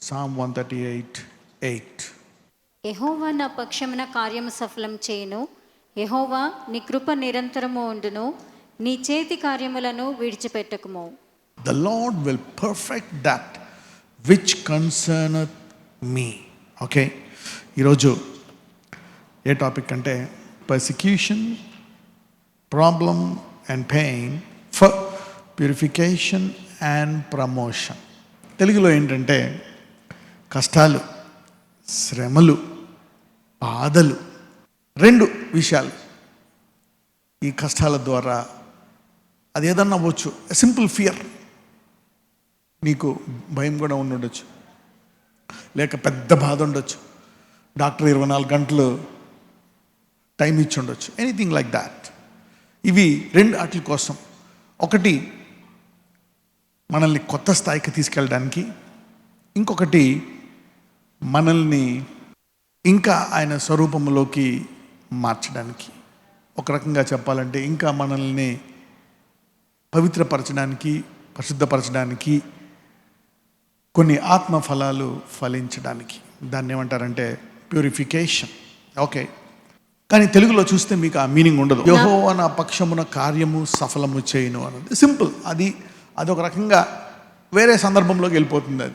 Psalm 138, 8. యెహోవా నా పక్షమున కార్యము సఫలం చేయును. యెహోవా నీ కృప నిరంతరము ఉండును. నీ చేతి కార్యములను విడిచిపెట్టకుము. The Lord will perfect that which concerneth me. Okay, ఈరోజు ఏ టాపిక్ అంటే persecution, problem and pain for purification and promotion. తెలుగులో ఏంటంటే కష్టాలు, శ్రమలు, బాధలు, రెండు విషయాలు. ఈ కష్టాల ద్వారా అది ఏదన్నా అవ్వచ్చు. సింపుల్ ఫియర్, నీకు భయం కూడా ఉండొచ్చు, లేక పెద్ద బాధ ఉండొచ్చు, డాక్టర్ 24 గంటలు టైం ఇచ్చి ఉండొచ్చు, ఎనీథింగ్ లైక్ దాట్. ఇవి రెండు వాటి కోసం. ఒకటి మనల్ని కొత్త స్థాయికి తీసుకెళ్ళడానికి, ఇంకొకటి మనల్ని ఇంకా ఆయన స్వరూపంలోకి మార్చడానికి. ఒక రకంగా చెప్పాలంటే ఇంకా మనల్ని పవిత్రపరచడానికి, పరిశుద్ధపరచడానికి, కొన్ని ఆత్మ ఫలాలు ఫలించడానికి. దాన్ని ఏమంటారంటే ప్యూరిఫికేషన్. ఓకే, కానీ తెలుగులో చూస్తే మీకు ఆ మీనింగ్ ఉండదు. యెహోవా నా పక్షమున కార్యము సఫలము చేయును అన్నది సింపుల్. అది ఒక రకంగా వేరే సందర్భంలోకి వెళ్ళిపోతుంది.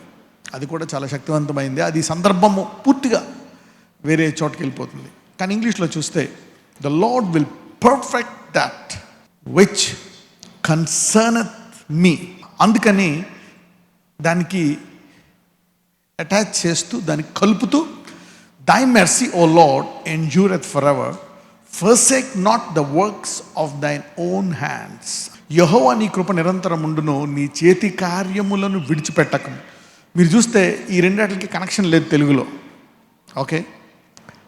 అది కూడా చాలా శక్తివంతమైంది. అది సందర్భము పూర్తిగా వేరే చోటుకి వెళ్ళిపోతుంది. కానీ ఇంగ్లీష్లో చూస్తే the Lord will perfect that which concerneth me. అందుకని దానికి అటాచ్ చేస్తూ, దానికి కలుపుతూ, thy mercy O Lord endureth for ever, forsake not the works of thine own hands. Yehova నీ కృప నిరంతరం ఉండును, నీ చేతి కార్యములను విడిచిపెట్టకము. మీరు చూస్తే ఈ రెండాటికి కనెక్షన్ లేదు తెలుగులో. ఓకే,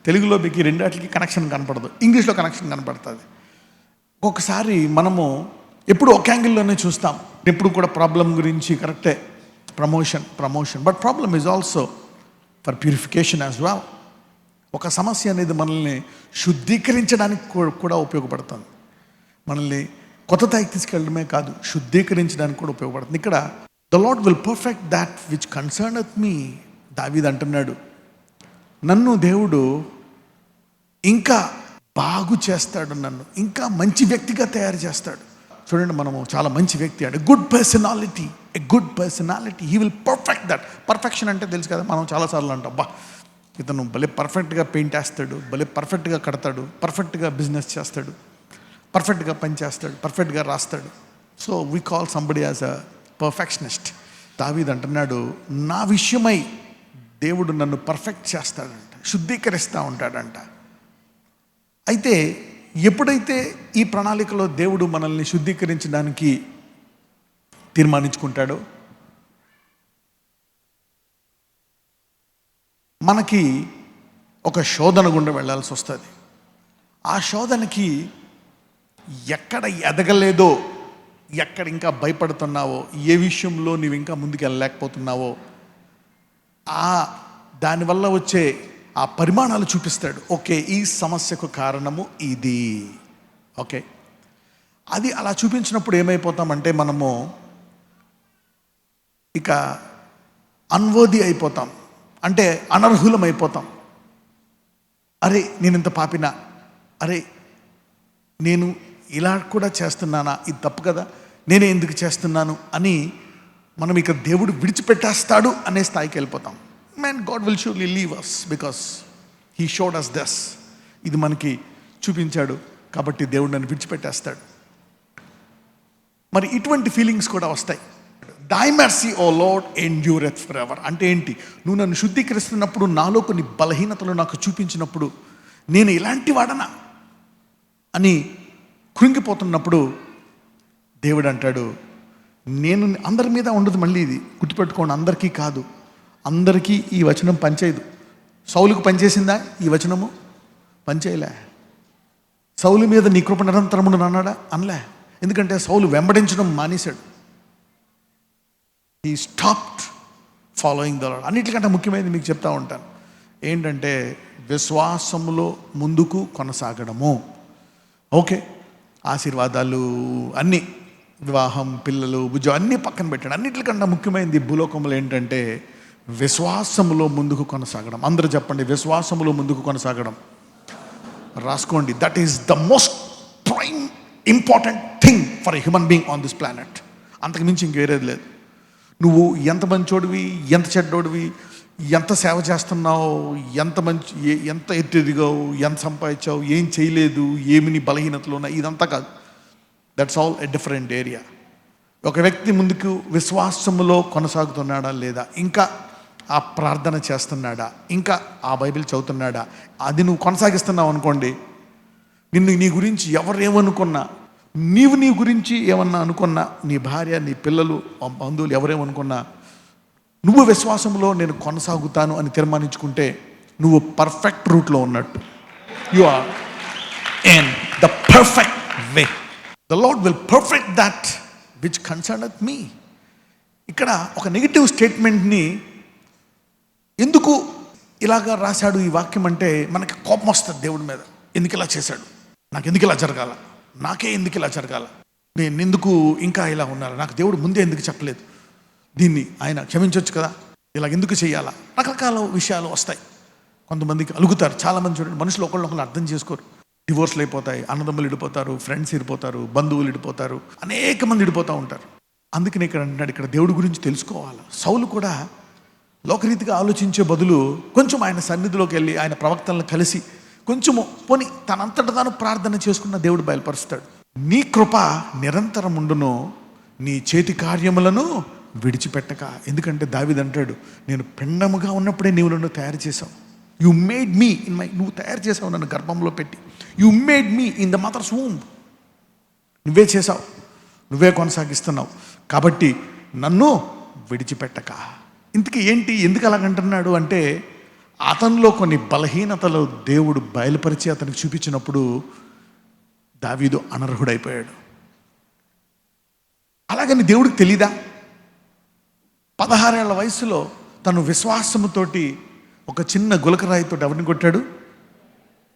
తెలుగులో మీకు ఈ రెండాటికి కనెక్షన్ కనపడదు, ఇంగ్లీష్లో కనెక్షన్ కనపడుతుంది. ఒక్కొక్కసారి మనము ఎప్పుడు ఒక యాంగిల్లోనే చూస్తాం. ఎప్పుడు కూడా ప్రాబ్లం గురించి కరెక్టే, promotion but problem is also for purification as well. ఒక సమస్య అనేది మనల్ని శుద్ధీకరించడానికి కూడా ఉపయోగపడుతుంది. మనల్ని కొత్త స్థాయికి తీసుకెళ్ళడమే కాదు, శుద్ధీకరించడానికి కూడా ఉపయోగపడుతుంది. ఇక్కడ the Lord will perfect that which concerneth me. Daveedu అంటున్నాడు, నన్ను దేవుడు ఇంకా బాగు చేస్తాడు, నన్ను ఇంకా మంచి వ్యక్తిగా తయారు చేస్తాడు. చూడండి, మనము చాలా మంచి వ్యక్తి అంటే good personality he will perfect that. Perfection అంటే తెలుసు కదా, మనం చాలాసార్లు అంటాం, బా ఇతను భలే పర్ఫెక్ట్గా పెయింట్ వేస్తాడు, భలే పర్ఫెక్ట్గా కడతాడు, పర్ఫెక్ట్గా బిజినెస్ చేస్తాడు, పర్ఫెక్ట్గా పని చేస్తాడు, పర్ఫెక్ట్గా రాస్తాడు. So we call somebody as a perfectionist. దావీదు అంటున్నాడు, నా విషయమై దేవుడు నన్ను పర్ఫెక్ట్ చేస్తాడంట, శుద్ధీకరిస్తూ ఉంటాడంట. అయితే ఎప్పుడైతే ఈ ప్రణాళికలో దేవుడు మనల్ని శుద్ధీకరించడానికి తీర్మానించుకుంటాడో, మనకి ఒక శోధన గుండా వెళ్ళాల్సి వస్తుంది. ఆ శోధనకి ఎక్కడ ఎదగలేదో, ఎక్కడ ఇంకా భయపడుతున్నావో, ఏ విషయంలో నువ్వు ఇంకా ముందుకు వెళ్ళలేకపోతున్నావో, దానివల్ల వచ్చే ఆ పరిమాణాలు చూపిస్తాడు. ఓకే, ఈ సమస్యకు కారణము ఇది. ఓకే, అది అలా చూపించినప్పుడు ఏమైపోతామంటే మనము ఇక అన్వర్ది అయిపోతాం, అంటే అనర్హులం అయిపోతాం. అరే నేను ఇంత పాపినా, అరే నేను ఇలా కూడా చేస్తున్నానా, ఇది తప్పు కదా, నేనే ఎందుకు చేస్తున్నాను అని మనం ఇక దేవుడు విడిచిపెట్టేస్తాడు అనే స్థాయికి వెళ్ళిపోతాం. Man, God will surely leave us because he showed us thus. ఇది మనకి చూపించాడు కాబట్టి దేవుడు నన్ను విడిచిపెట్టేస్తాడు. మరి ఇటువంటి ఫీలింగ్స్ కూడా వస్తాయి. Thy mercy O Lord endureth for ever అంటే ఏంటి? నువ్వు నన్ను శుద్ధీకరిస్తున్నప్పుడు, నాలో కొన్ని బలహీనతలు నాకు చూపించినప్పుడు, నేను ఇలాంటి వాడనా అని కృంగిపోతున్నప్పుడు దేవుడు అంటాడు, నేను అందరి మీద ఉండదు. మళ్ళీ ఇది గుర్తుపెట్టుకోండి, అందరికీ కాదు. అందరికీ ఈ వచనం పనిచేయదు. సౌలుకు పనిచేసిందా ఈ వచనము? పనిచేయలే. సౌలు మీద నీ కృప నిరంతరమును అన్నాడా? అనలే. ఎందుకంటే సౌలు వెంబడించడం మానేశాడు. He stopped following the lord. అన్నిటికంటే ముఖ్యమైనది మీకు చెప్తా ఉంటాను ఏంటంటే విశ్వాసములో ముందుకు కొనసాగడము. ఓకే, ఆశీర్వాదాలు అన్నీ, వివాహం, పిల్లలు, ఉద్యోగం అన్నీ పక్కన పెట్టాడు. అన్నిటికన్నా ముఖ్యమైనది భూలోకంలో ఏంటంటే విశ్వాసములో ముందుకు కొనసాగడం. అందరూ చెప్పండి, విశ్వాసములో ముందుకు కొనసాగడం. రాసుకోండి. That is the most prime important thing for a human being on this planet. అంతకు మించి ఇంకేరేది లేదు. నువ్వు ఎంత మంచోడివి, ఎంత చెడ్డోడివి, ఎంత సేవ చేస్తున్నావు, ఎంత ఎత్తిదిగావు, ఎంత సంపాదించావు, ఏం చేయలేదు, ఏమి నీ బలహీనతలు ఉన్నాయి, ఇదంతా కాదు. That's all a different area. ఒక వ్యక్తి ముందుకు విశ్వాసములో కొనసాగుతున్నాడా లేదా, ఇంకా ఆ ప్రార్థన చేస్తున్నాడా, ఇంకా ఆ బైబిల్ చదువుతున్నాడా, అది నువ్వు కొనసాగిస్తున్నావు అనుకోండి, నిన్ను నీ గురించి ఎవరేమనుకున్నా, నీవు నీ గురించి ఏమన్నా అనుకున్నా, నీ భార్య, నీ పిల్లలు, బంధువులు ఎవరేమనుకున్నా, నువ్వు విశ్వాసంలో నేను కొనసాగుతాను అని తీర్మానించుకుంటే నువ్వు పర్ఫెక్ట్ రూట్లో ఉన్నట్టు. You are in the perfect way. The Lord will perfect that which concerneth me. ఇక్కడ ఒక నెగిటివ్ స్టేట్మెంట్ని ఎందుకు ఇలాగా రాశాడు ఈ వాక్యం అంటే, మనకి కోపం వస్తుంది దేవుడి మీద. ఎందుకు ఇలా చేశాడు, నాకు ఎందుకు ఇలా జరగాల, నాకే ఎందుకు ఇలా జరగాల, నేను ఎందుకు ఇంకా ఇలా ఉన్నాను, నాకు దేవుడు ముందే ఎందుకు చెప్పలేదు, దీన్ని ఆయన క్షమించవచ్చు కదా, ఇలా ఎందుకు చేయాలా, రకరకాల విషయాలు వస్తాయి. కొంతమందికి అలుగుతారు. చాలామంది చూడండి, మనుషులు ఒకళ్ళు అర్థం చేసుకోరు. డివోర్స్లు అయిపోతాయి, అన్నదమ్ములు విడిపోతారు, ఫ్రెండ్స్ విడిపోతారు, బంధువులు విడిపోతారు, అనేక మంది విడిపోతూ ఉంటారు. అందుకని ఇక్కడ అంటున్నాడు, ఇక్కడ దేవుడి గురించి తెలుసుకోవాలి. సౌలు కూడా లోకరీతిగా ఆలోచించే బదులు కొంచెం ఆయన సన్నిధిలోకి వెళ్ళి ఆయన ప్రవక్తలను కలిసి కొంచెము పోని తనంతట తాను ప్రార్థన చేసుకున్న దేవుడు బయలుపరుస్తాడు. నీ కృప నిరంతరం ఉండును, నీ చేతి కార్యములను విడిచిపెట్టక. ఎందుకంటే దావీదు అంటాడు, నేను పిండముగా ఉన్నప్పుడే నీవు నన్ను తయారు చేసావు. You made me in my, నువ్వు తయారు చేసావు నన్ను గర్భంలో పెట్టి. You made me in the mother's womb. నువ్వే చేసావు, నువ్వే కొనసాగిస్తున్నావు, కాబట్టి నన్ను విడిచిపెట్టక. ఇంతకీ ఏంటి, ఎందుకు అలాగంటున్నాడు అంటే, అతనిలో కొన్ని బలహీనతలు దేవుడు బయలుపరిచి అతనికి చూపించినప్పుడు దావీదు అనర్హుడైపోయాడు. అలాగని దేవుడికి తెలీదా? 16 ఏళ్ల వయసులో తను విశ్వాసముతోటి ఒక చిన్న గులకరాయితో ఎవరిని కొట్టాడు?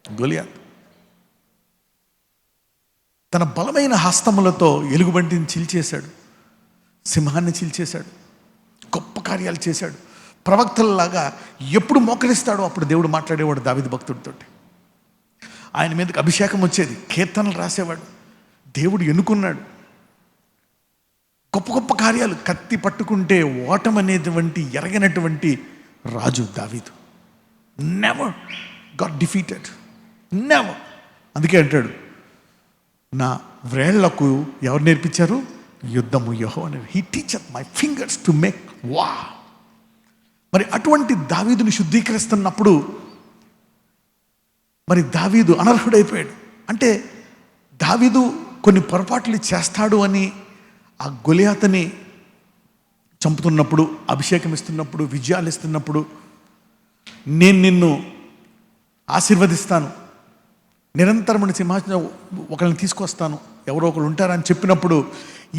గొలియాత్. తన బలమైన హస్తములతో ఎలుగుబంటిని చీల్చేశాడు, సింహాన్ని చీల్చేశాడు, గొప్ప కార్యాలు చేశాడు. ప్రవక్తలలాగా ఎప్పుడు మోకరిస్తాడో అప్పుడు దేవుడు మాట్లాడేవాడు దావీదు భక్తుడితో. ఆయన మీదకి అభిషేకం వచ్చేది, కీర్తనలు రాసేవాడు, దేవుడు ఎన్నుకున్నాడు. గొప్ప గొప్ప కార్యాలు, కత్తి పట్టుకుంటే ఓటమనేటువంటి ఎరగనటువంటి రాజు Daveedu. Never got defeated, never. అందుకే అంటాడు, నా వ్రేళ్లకు ఎవరు నేర్పించారు? యుద్ధము Yehova. He teacheth my fingers to make war. మరి అటువంటి దావీదుని శుద్ధీకరిస్తున్నప్పుడు మరి దావీదు అనర్హుడైపోయాడు. అంటే దావీదు కొన్ని పొరపాట్లు చేస్తాడు అని ఆ గొలియాతుని చంపుతున్నప్పుడు, అభిషేకం ఇస్తున్నప్పుడు, విజయాలు ఇస్తున్నప్పుడు, నేను నిన్ను ఆశీర్వదిస్తాను, నిరంతరమైన సింహాసనం ఒకరిని తీసుకొస్తాను, ఎవరో ఒకరు ఉంటారని చెప్పినప్పుడు,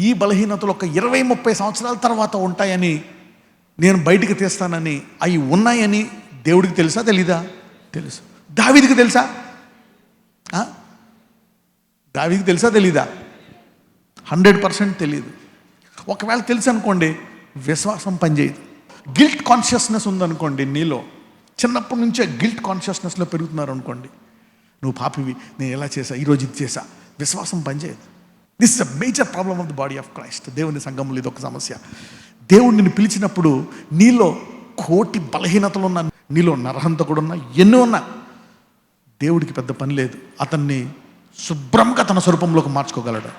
ఈ బలహీనతలు ఒక 20-30 సంవత్సరాల తర్వాత ఉంటాయని, నేను బయటికి తీస్తానని, అవి ఉన్నాయని దేవుడికి తెలుసా తెలీదా? తెలుసు. దావీదుకి తెలుసా? దావీదుకి తెలుసా తెలీదా? 100% తెలియదు. ఒకవేళ తెలుసు అనుకోండి, విశ్వాసం పనిచేయదు. గిల్ట్ కాన్షియస్నెస్ ఉందనుకోండి నీలో, చిన్నప్పటి నుంచే గిల్ట్ కాన్షియస్నెస్లో పెరుగుతున్నారు అనుకోండి, నువ్వు పాపివి, నేను ఎలా చేశా, ఈరోజు ఇది చేశా, విశ్వాసం పనిచేయదు. This is a major problem of the body of Christ. దేవుని సంఘంలో ఇది ఒక సమస్య. దేవుడు నిన్ను పిలిచినప్పుడు నీలో కోటి బలహీనతలు ఉన్నా, నీలో నరహంతకుడు ఉన్నా, ఎన్నో ఉన్నా, దేవుడికి పెద్ద పని లేదు. అతన్ని శుభ్రంగా తన స్వరూపంలోకి మార్చుకోగలడు.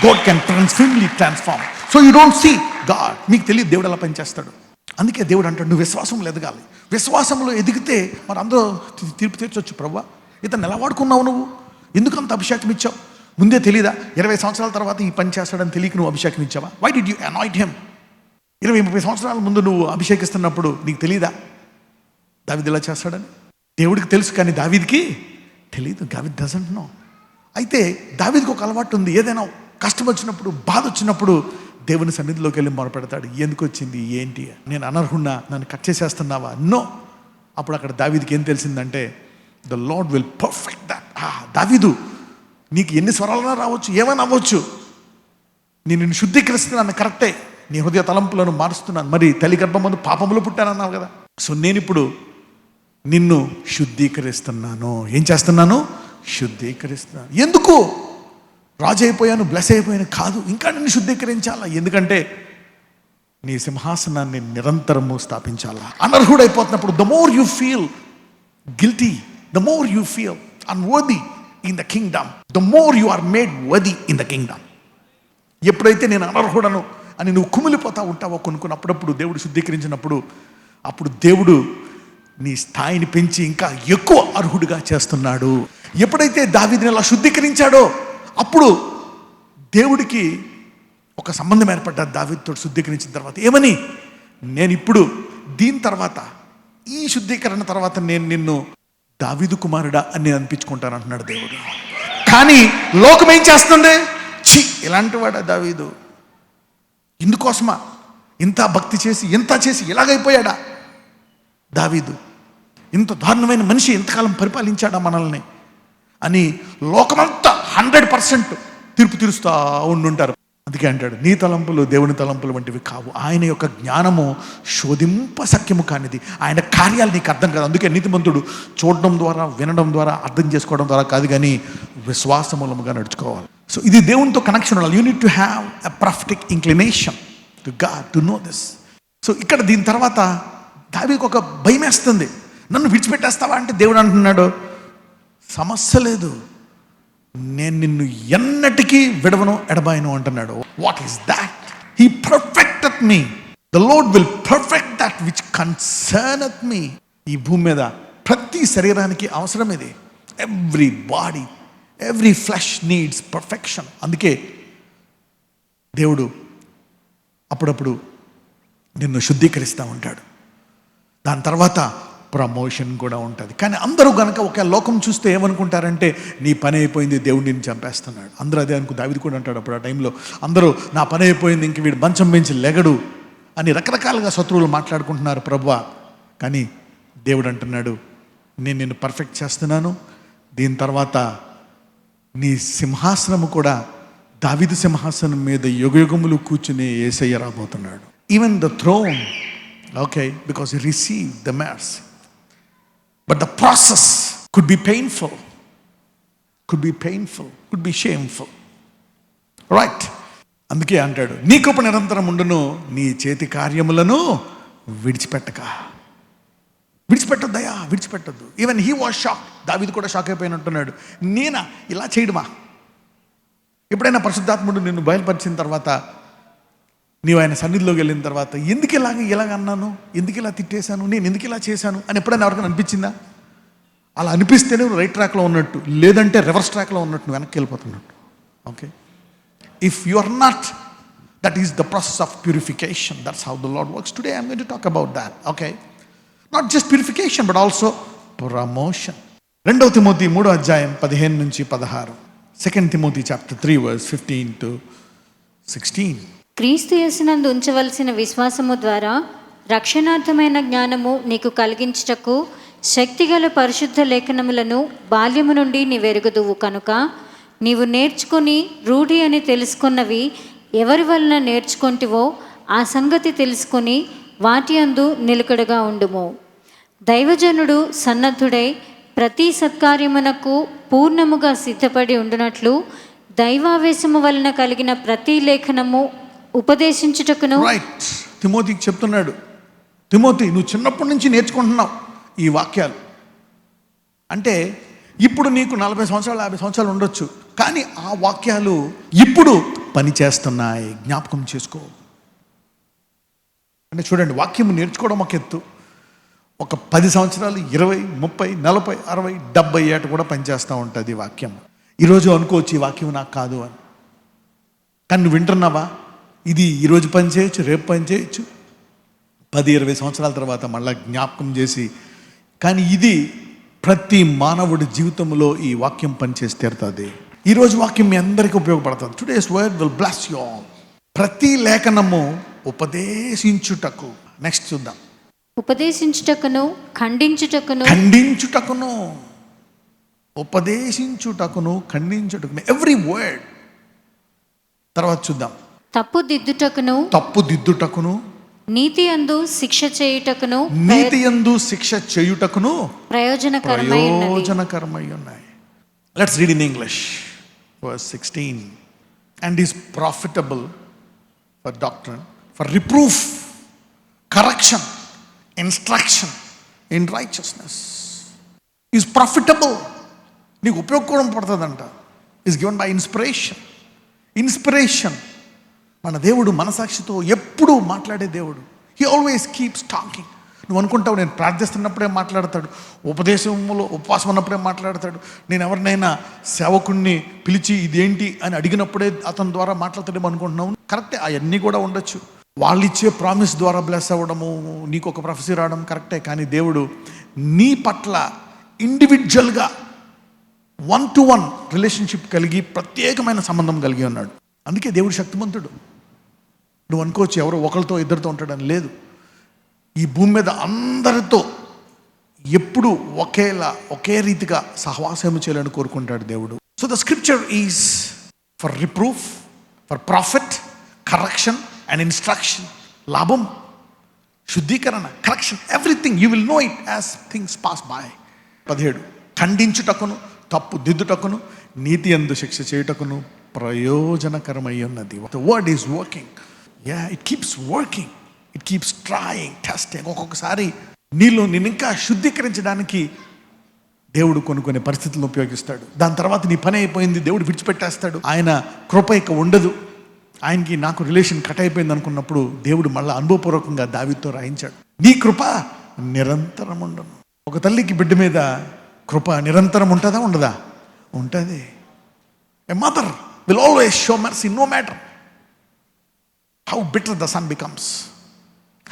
God can transformly transform. So you don't see God. మీకు తెలియదు దేవుడు ఎలా పనిచేస్తాడు. అందుకే దేవుడు అంటాడు, నువ్వు విశ్వాసంలో ఎదగాలి. విశ్వాసంలో ఎదిగితే మరి అందరూ తీర్పు తీర్చొచ్చు. ప్రభువా, ఇతను ఎలా వాడుకున్నావు, నువ్వు ఎందుకు అంత అభిషేకం ఇచ్చావు, ముందే తెలీదా? 20 సంవత్సరాల తర్వాత ఈ పని చేస్తాడని తెలియక నువ్వు అభిషేకం ఇచ్చావా? Why did you anoint him? 20-30 సంవత్సరాల ముందు నువ్వు అభిషేకిస్తున్నప్పుడు నీకు తెలీదా దావీదు ఇలా చేస్తాడని? దేవుడికి తెలుసు, కానీ దావీదుకి తెలీదు. దావీదు డజంట్ నో. అయితే దావీదుకి ఒక అలవాటు ఉంది. ఏదైనా కష్టం వచ్చినప్పుడు, బాధ వచ్చినప్పుడు దేవుని సన్నిధిలోకి వెళ్ళి మొరపెడతాడు. ఎందుకు వచ్చింది, ఏంటి, నేను అనర్హున్నా, నన్ను కట్ చేసేస్తున్నావా? నో. అప్పుడు అక్కడ దావీదుకి ఏం తెలిసిందంటే, the Lord will perfect that. దావీదు, నీకు ఎన్ని స్వరాలైనా రావచ్చు, ఏమైనా అవ్వచ్చు, నేను నిన్ను శుద్ధీకరిస్తున్నాను, కరెక్టే, నీ హృదయ తలంపులను మారుస్తున్నాను. మరి తల్లి గర్భమందు పాపములు పుట్టానన్నావు కదా. సో నేను ఇప్పుడు నిన్ను శుద్ధీకరిస్తున్నాను. ఏం చేస్తున్నాను? శుద్ధీకరిస్తున్నాను. ఎందుకు? రాజు అయిపోయాను, బ్లెస్ అయిపోయాను కాదు, ఇంకా నిన్ను శుద్ధీకరించాలా. ఎందుకంటే నీ సింహాసనాన్ని నిరంతరము స్థాపించాలా. అనర్హుడైపోతున్నప్పుడు the more you feel guilty, the more you feel unworthy in the kingdom, the more you are made worthy in the kingdom. ఎప్పుడైతే నేను అనర్హుడను అని నువ్వు కుమిలిపోతా ఉంటావో అప్పుడప్పుడు దేవుడు శుద్ధీకరించినప్పుడు, అప్పుడు దేవుడు నీ స్థాయిని పెంచి ఇంకా ఎక్కువ అర్హుడిగా చేస్తున్నాడు. ఎప్పుడైతే దావీదుని అలా శుద్ధీకరించాడో అప్పుడు దేవుడికి ఒక సంబంధం ఏర్పడ్డాడు దావీదుతో. శుద్ధీకరించిన తర్వాత ఏమని? నేను ఇప్పుడు దీని తర్వాత, ఈ శుద్ధీకరణ తర్వాత నేను నిన్ను దావీదు కుమారుడా అని నేను అనిపించుకుంటాను అంటున్నాడు దేవుడు. కానీ లోకం ఏం చేస్తుంది? ఛీ, ఇలాంటి వాడా దావీదు, ఇందుకోసమా ఇంత భక్తి చేసి ఇంత చేసి ఇలాగైపోయాడా దావీదు, ఇంత దారుణమైన మనిషి ఇంతకాలం పరిపాలించాడా మనల్ని అని లోకమంతా 100% తీర్పు తీరుస్తూ ఉండుంటారు. అందుకే అంటాడు, నీ తలంపులు దేవుని తలంపులు వంటివి కావు, ఆయన యొక్క జ్ఞానము శోధింప సఖ్యము కానిది, ఆయన కార్యాలు నీకు అర్థం కాదు. అందుకే నీతిమంతుడు చూడడం ద్వారా, వినడం ద్వారా, అర్థం చేసుకోవడం ద్వారా కాదు, కానీ విశ్వాసమూలముగా నడుచుకోవాలి. సో ఇది దేవునితో కనెక్షన్ ఉండాలి. You need to have a prophetic inclination to God to know this. So ఇక్కడ దీని తర్వాత దావీదుకు ఒక భయం వేస్తుంది. నన్ను విడిచిపెట్టేస్తావా అంటే దేవుడు అంటున్నాడు, సమస్య లేదు, నేను నిన్ను ఎన్నటికీ విడవను ఎడబాయను అంటున్నాడు. What is that? He perfected me, the Lord will perfect that which concerneth me. ఈ భూమి మీద ప్రతి శరీరానికి అవసరం ఇది. Every body, every flesh needs perfection. అందుకే దేవుడు అప్పుడప్పుడు నిన్ను శుద్ధీకరిస్తూ ఉంటాడు. దాని తర్వాత ప్రమోషన్ కూడా ఉంటుంది. కానీ అందరూ కనుక ఒక లోకం చూస్తే ఏమనుకుంటారంటే, నీ పని అయిపోయింది, దేవుడు నిన్ను చంపేస్తున్నాడు. అందరూ అదే అనుకో. దావీదు కూడా అంటాడు అప్పుడు ఆ టైంలో, అందరూ నా పని అయిపోయింది, ఇంక వీడు మంచం పెంచి లెగడు అని రకరకాలుగా శత్రువులు మాట్లాడుకుంటున్నారు ప్రభువా. కానీ దేవుడు అంటున్నాడు, నేను నిన్ను పర్ఫెక్ట్ చేస్తున్నాను. దీని తర్వాత నీ సింహాసనము కూడా దావీదు సింహాసనం మీద యుగయుగములు కూర్చుని యేసయ్య రాబోతున్నాడు. Even the throne, okay, because he received the mercy. But the process could be painful, could be shameful, right? అందుకే అంటాడు, నీ కృప నిరంతరం ఉండును, నీ చేతి కార్యములను విడిచిపెట్టొద్దయా, విడిచిపెట్టొద్దు. Even he was shock. Daveedu కూడా షాక్ అయిపోయినట్టున్నాడు. నేనా ఇలా చేయడమా? ఎప్పుడైనా పరిశుద్ధాత్ముడు నిన్ను బయలుపరిచిన తర్వాత, నీవు ఆయన సన్నిధిలోకి వెళ్ళిన తర్వాత, ఎందుకు ఇలాగ అన్నాను, ఎందుకు ఇలా తిట్టేశాను, నేను ఎందుకు ఇలా చేశాను అని ఎప్పుడైనా ఎవరికైనా అనిపించిందా? అలా అనిపిస్తేనే నువ్వు రైట్ ట్రాక్లో ఉన్నట్టు, లేదంటే రివర్స్ ట్రాక్లో ఉన్నట్టు, నువ్వు వెనక్కి వెళ్ళిపోతున్నట్టు. Okay, if you are not, that is the process of purification. That's how the Lord works. Today I'm going to talk about that. Okay, not just purification but also promotion. 2 Timothy 3వ అధ్యాయం 15 నుంచి 16. 2 Timothy chapter 3 verse 15 to 16. క్రీస్తు యేసునందు ఉంచవలసిన విశ్వాసము ద్వారా రక్షణార్థమైన జ్ఞానము నీకు కలిగించుటకు శక్తిగల పరిశుద్ధ లేఖనములను బాల్యము నుండి నీవెరుగుదువు కనుక, నీవు నేర్చుకొని రూఢి అని తెలుసుకున్నవి ఎవరి వలన నేర్చుకొంటివో ఆ సంగతి తెలుసుకొని వాటి అందు నిలకడగా ఉండుము. దైవజనుడు సన్నద్ధుడై ప్రతి సత్కార్యమునకు పూర్ణముగా సిద్ధపడి ఉండునట్లు దైవావేశము వలన కలిగిన ప్రతి లేఖనము ఉపదేశించుటకును. రైట్, తిమోతికి చెప్తున్నాడు, తిమోతి నువ్వు చిన్నప్పటి నుంచి నేర్చుకుంటున్నావు ఈ వాక్యాలు. అంటే ఇప్పుడు నీకు 40 సంవత్సరాలు 50 సంవత్సరాలు ఉండొచ్చు, కానీ ఆ వాక్యాలు ఇప్పుడు పనిచేస్తున్నాయి, జ్ఞాపకం చేసుకో. అంటే చూడండి, వాక్యం నేర్చుకోవడం ఒక ఎత్తు, ఒక 10 సంవత్సరాలు 20, 30, 40, 60, 70 ఏట కూడా పనిచేస్తూ ఉంటుంది వాక్యం. ఈరోజు అనుకోవచ్చు ఈ వాక్యం నాకు కాదు అని, కానీ నువ్వు వింటున్నావా? ఇది ఈరోజు పని చేయొచ్చు, రేపు పని చేయొచ్చు, 10-20 సంవత్సరాల తర్వాత మళ్ళీ జ్ఞాపకం చేసి. కానీ ఇది ప్రతి మానవుడి జీవితంలో ఈ వాక్యం పనిచేసి తీరుతుంది. ఈరోజు వాక్యం మీ అందరికీ ఉపయోగపడుతుంది. Today's word will bless you all. ప్రతి లేఖనము ఉపదేశించుటకు. నెక్స్ట్ చూద్దాం. ఉపదేశించుటకును ఖండించుటకును. ఉపదేశించుటకును ఖండించుటకును, ఎవ్రీ వర్డ్. తర్వాత చూద్దాం, తప్పుదిద్దుటకును నీతి అందు శిక్ష చేయుటకును నీతియందు శిక్ష చేయుటకును ప్రయోజనకరమై ఉన్నాయి. Let's read in English verse 16. And is profitable for doctrine, for reproof, correction, instruction in righteousness. Is profitable, నీకు ఉపయోగకరం పడుతుందంట. Is given by inspiration. మన దేవుడు మనసాక్షితో ఎప్పుడూ మాట్లాడే దేవుడు. He always keeps talking. నువ్వు అనుకుంటావు నేను ప్రార్థిస్తున్నప్పుడే మాట్లాడతాడు, ఉపదేశంలో ఉపవాసం ఉన్నప్పుడే మాట్లాడతాడు, నేను ఎవరినైనా సేవకుణ్ణి పిలిచి ఇదేంటి అని అడిగినప్పుడే అతని ద్వారా మాట్లాడతాడేమో అనుకుంటున్నావు. కరెక్టే, అవన్నీ కూడా ఉండొచ్చు. వాళ్ళు ఇచ్చే ప్రామిస్ ద్వారా బ్లెస్ అవ్వడము, నీకు ఒక ప్రొఫెసీ రావడం కరెక్టే. కానీ దేవుడు నీ పట్ల ఇండివిజువల్గా 1-to-1 రిలేషన్షిప్ కలిగి ప్రత్యేకమైన సంబంధం కలిగి ఉన్నాడు. అందుకే దేవుడు శక్తిమంతుడు. నువ్వు అనుకోవచ్చు ఎవరో ఒకరితో ఇద్దరితో ఉంటాడని. లేదు, ఈ భూమి మీద అందరితో ఎప్పుడు ఒకే రీతిగా సహవాసం చేయాలని కోరుకుంటాడు దేవుడు. So the scripture is for reproof, for profit, correction and instruction. లాభం, శుద్ధీకరణ, correction, everything. You will know it as things pass by. 17 ఖండించుటకును, తప్పు దిద్దుటకును, నీతి యందు శిక్ష చేయుటకును ప్రయోజనకరమై ఉన్నది. The word is working. It keeps working, it keeps trying, testing. ఒక్కొక్కసారి నీళ్ళు నేను ఇంకా శుద్ధీకరించడానికి దేవుడు కొన్ని పరిస్థితులను ఉపయోగిస్తాడు. దాని తర్వాత నీ పని అయిపోయింది, దేవుడు విడిచిపెట్టేస్తాడు. ఆయన కృప ఇక ఉండదు, ఆయనకి నాకు రిలేషన్ కట్ అయిపోయింది అనుకున్నప్పుడు దేవుడు మళ్ళీ అనుభవపూర్వకంగా దావీదుతో రాయించాడు, నీ కృప నిరంతరం ఉండను. ఒక తల్లికి బిడ్డ మీద కృప నిరంతరం ఉంటుందా ఉండదా? ఉంటుంది. A mother will always show mercy no matter how bitter the son becomes,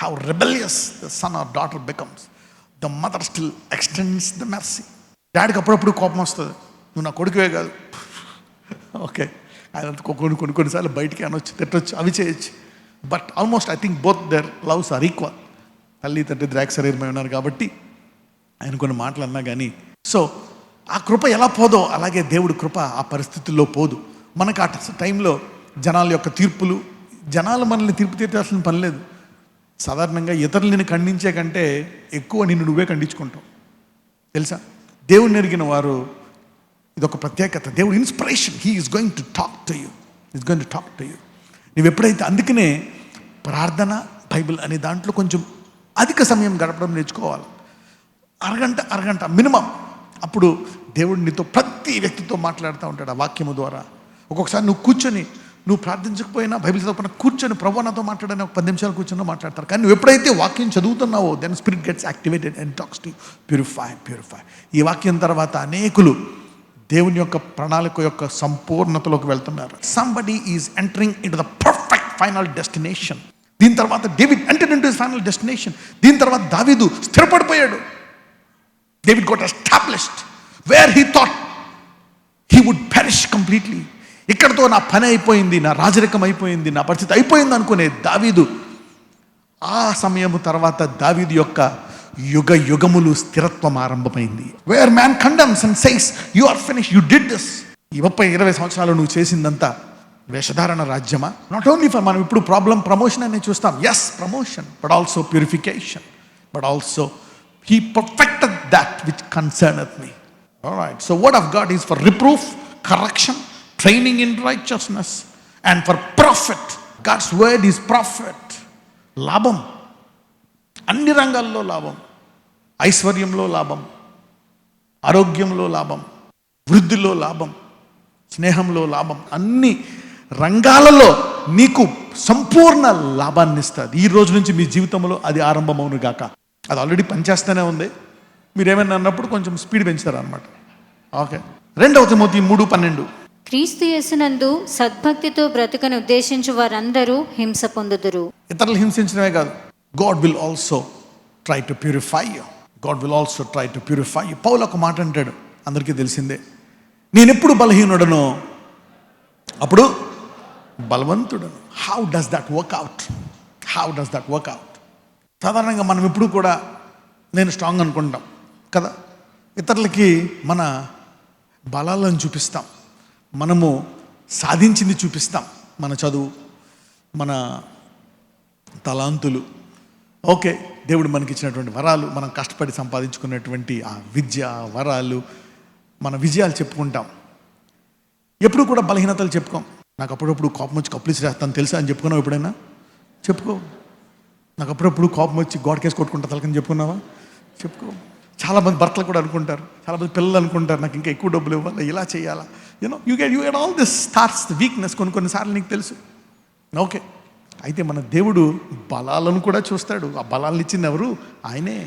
how rebellious the son or daughter becomes. The mother still extends the mercy. డాడీకి అప్పుడప్పుడు కోపం వస్తుంది, నువ్వు నా కొడుకువే కాదు. ఓకే, ఆయన కొన్నిసార్లు బయటికి అనొచ్చు, తిట్టొచ్చు, అవి చేయొచ్చు. But almost I think both their loves are equal. తల్లి తండ్రి ద్రాక్ష శరీరమై ఉన్నారు కాబట్టి ఆయన కొన్ని మాటలు అన్నా కానీ. సో ఆ కృప ఎలా పోదో అలాగే దేవుడి కృప ఆ పరిస్థితుల్లో పోదు. మనకు ఆ టైంలో జనాల యొక్క తీర్పులు, జనాలు మనల్ని తీర్పు తీర్చాల్సిన పని లేదు. సాధారణంగా ఇతరులు నిన్ను ఖండించే కంటే ఎక్కువ నిన్ను నువ్వే ఖండించుకుంటావు, తెలుసా? దేవుడిని ఎరిగిన వారు ఇదొక ప్రత్యేకత. దేవుడు inspiration, he is going to talk to you, is going to talk to you. నువ్వు ఎప్పుడైతే, అందుకనే ప్రార్థన, బైబిల్ అనే దాంట్లో కొంచెం అధిక సమయం గడపడం నేర్చుకోవాలి. అరగంట మినిమం. అప్పుడు దేవుడు నీతో ప్రతి వ్యక్తితో మాట్లాడుతూ ఉంటాడు ఆ వాక్యము ద్వారా. ఒక్కొక్కసారి నువ్వు ప్రార్థించకపోయినా, బైబిల్ చదవకపోయినా కూర్చొని ప్రభు నాతో మాట్లాడని ఒక 10 నిమిషాలు కూర్చొని మాట్లాడతారు. కానీ నువ్వు ఎప్పుడైతే వాక్యం చదువుతున్నావో then spirit gets activated and talks to purify. ఈ వాక్యం తర్వాత అనేకులు దేవుని యొక్క ప్రణాళిక యొక్క సంపూర్ణతలోకి వెళ్తున్నారు. Somebody is entering into the perfect final destination. దీని తర్వాత David entered into his final destination. దీని తర్వాత దావీదు స్థిరపడిపోయాడు. David got established where he thought he would perish completely. ఇక్కడతో నా పని అయిపోయింది, నా రాజరికం అయిపోయింది, నా పరిస్థితి అయిపోయింది అనుకునే దావీదు, ఆ సమయము తర్వాత దావీదు యొక్క యుగములు స్థిరత్వం ఆరంభమైంది. Where man condemns and says you are finish, you did this. ఈ 30-20 సంవత్సరాలు నువ్వు చేసిందంతా వేషధారణ రాజ్యమా? నాట్ ఓన్లీ ఫర్, మనం ఇప్పుడు ప్రమోషన్ అనేది చూస్తాం. Yes, promotion, but also purification, but also he perfected that which concerneth me. Alright, so word of God is for reproof, correction, training in righteousness and for profit. God's word is profit. లాభం, అన్ని రంగాల్లో లాభం. ఐశ్వర్యంలో లాభం, ఆరోగ్యంలో లాభం, వృద్ధిలో లాభం, స్నేహంలో లాభం, అన్ని రంగాలలో నీకు సంపూర్ణ లాభాన్ని ఇస్తుంది. ఈ రోజు నుంచి మీ జీవితంలో అది ఆరంభమవును గాక. అది ఆల్రెడీ పనిచేస్తూనే ఉంది. మీరేమైనా అన్నప్పుడు కొంచెం స్పీడ్ పెంచుతారనమాట. Okay, 2 Timothy 3:12. క్రీస్తు యేసునందు సద్భక్తితో బ్రతుకను ఉద్దేశించు వారందరూ హింస పొందుదురు. ఇతరులు హింసించడమే కాదు, God will also try to purify you. God will also try to purify you. పౌలు ఒక మాట అంటాడు, అందరికీ తెలిసిందే, నేను ఎప్పుడు బలహీనుడనో అప్పుడు బలవంతుడను. How does that work out? సాధారణంగా మనం ఎప్పుడు కూడా నేను స్ట్రాంగ్ అనుకుంటాం కదా, ఇతరులకి మన బలాలను చూపిస్తాం, మనము సాధించింది చూపిస్తాం. మన చదువు, మన తలాంతులు, ఓకే, దేవుడు మనకి ఇచ్చినటువంటి వరాలు, మనం కష్టపడి సంపాదించుకున్నటువంటి ఆ విద్య, వరాలు, మన విజయాలు చెప్పుకుంటాం. ఎప్పుడు కూడా బలహీనతలు చెప్పుకోం. నాకు అప్పుడప్పుడు కోపం వచ్చి కప్పులు చేస్తాను తెలుసా అని చెప్పుకున్నావు ఎప్పుడైనా? చెప్పుకో. నాకు అప్పుడప్పుడు కోపం వచ్చి గోడకేసి కొట్టుకుంటా తలకని చెప్పుకున్నావా? చెప్పుకో. చాలామంది భర్తలు కూడా అనుకుంటారు, చాలామంది పిల్లలు అనుకుంటారు నాకు ఇంకా ఎక్కువ డబ్బులు ఇవ్వాలి, ఇలా చేయాలా, you get all this starts the weakness. కొన్నిసార్లు నీకు తెలుసు. ఓకే, అయితే మన దేవుడు బలాలను కూడా చూస్తాడు. ఆ బలాలను ఇచ్చింది ఎవరు? ఆయనే.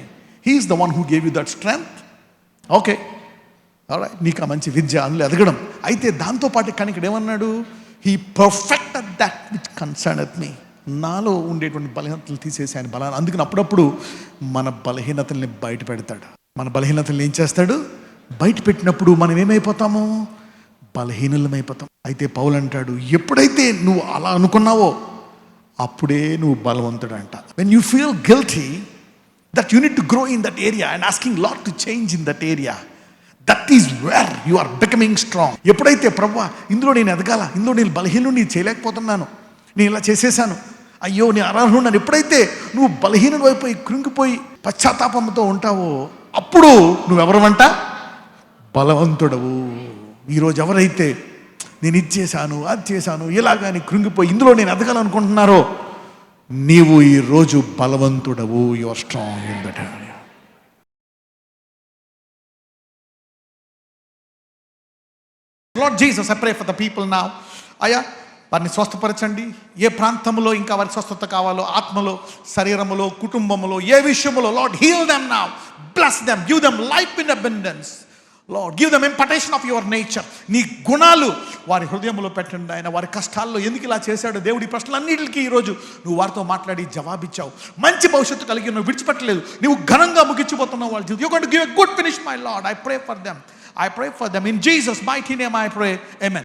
He is the one who gave you that strength. Okay, నీకు ఆ మంచి విద్య, అందులో ఎదగడం. అయితే దాంతోపాటు కానీ ఇక్కడ ఏమన్నాడు? He perfected that which concerneth మీ. నాలో ఉండేటువంటి బలహీనతలు తీసేసి ఆయన బలాన్ని. అందుకని అప్పుడప్పుడు మన బలహీనతల్ని బయట పెడతాడు. మన బలహీనతల్ని ఏం చేస్తాడు? బయట పెట్టినప్పుడు మనం ఏమైపోతాము? బలహీనులమైపోతాం. అయితే పౌలు అంటాడు, ఎప్పుడైతే నువ్వు అలా అనుకున్నావో అప్పుడే నువ్వు బలవంతుడు అంట. When you feel guilty that you need to grow in that area and asking lot to change in that area, that is where you are becoming strong. ఎప్పుడైతే ప్రభువా ఇందులో నేను ఎదగాల, ఇందులో నేను బలహీనుడిని చేయలేకపోతున్నాను, నేను ఇలా చేసేసాను, అయ్యో నేను అర్హుడిని, ఎప్పుడైతే నువ్వు బలహీనుడు అయిపోయి కృంగిపోయి పశ్చాత్తాపంతో ఉంటావో అప్పుడు నువ్వెవరమంట? బలవంతుడవు. ఈరోజు ఎవరైతే నేను ఇది చేశాను, అది చేశాను, ఇలాగాని కృంగిపోయి ఇందులో నేను ఎదగాలనుకుంటున్నారో నీవు ఈరోజు బలవంతుడవు. You are strong in that area. Lord Jesus, I pray for the people now. అయ్యా వారిని స్వస్థపరచండి. ఏ ప్రాంతంలో ఇంకా వారికి స్వస్థత కావాలో, ఆత్మలో, శరీరములో, కుటుంబములో, ఏ విషయములో, Lord heal them now, bless them, give them life in abundance. Lord give them impartation of your nature. నీ గుణాలు వారి హృదయంలో పెట్టండి. ఆయన వారి కష్టాల్లో ఎందుకు ఇలా చేశాడు దేవుడి ప్రశ్నలన్నిటికీ ఈరోజు నువ్వు వారితో మాట్లాడి జవాబిచ్చావు. మంచి భవిష్యత్తు కలిగి నువ్వు విడిచిపెట్టలేదు. నువ్వు ఘనంగా ముగించిపోతున్నావు వాళ్ళ జీవితం. You going to give a good finish my lord. I pray for them. I pray for them in Jesus' mighty name. I pray. Amen.